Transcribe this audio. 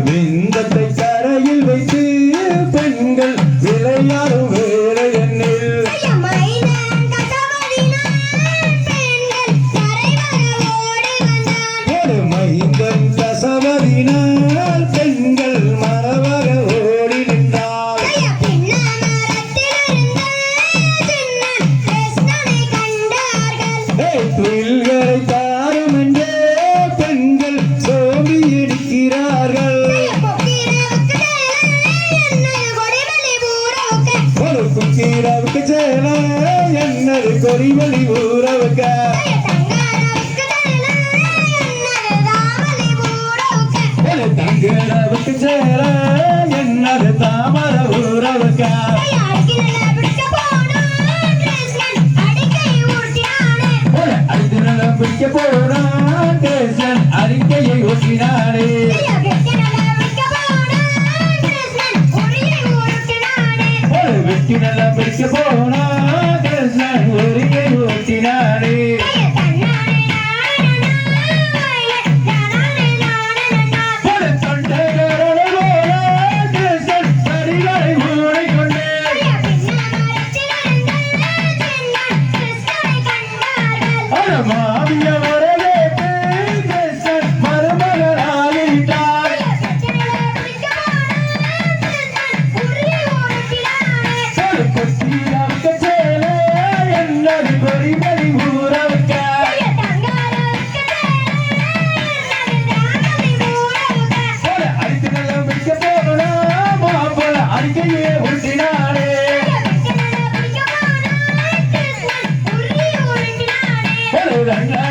விந்தத்தை கரையில் வைத்து பெண்கள் விளையாடும் வேலை என்னில் மைந்தன் கசவதினால் பெண்கள் மரவர ஓடி நின்றாள் புல்களை தாரும் என்றே பெண்கள் சோம்பி இருக்கிறார்கள் ஒரு குக்கீரவுக்கு சேல என்னது கொடிவழி ஊரவுக்க தங்கரவுக்கு சேல என்னது தாமர ஊரவுக்க பிடிக்க போனா அறிக்கையை ஒட்டினாரே வெட்டி நல்லா பிடிக்க போனா கிருஷ்ணன் ஒருங்கை ஒட்டினாரே மாவிய வரவேற்று கிருஷ்ணன் மருமகனாகிட்டார் கொட்டியாவுக்கு சேல என்னது கொடிமலி ஊரவுக்க அடித்து நல்லா பிடிக்க போனா மாப்பிள அறிக்கையே உருட்டினாரே ரங்கா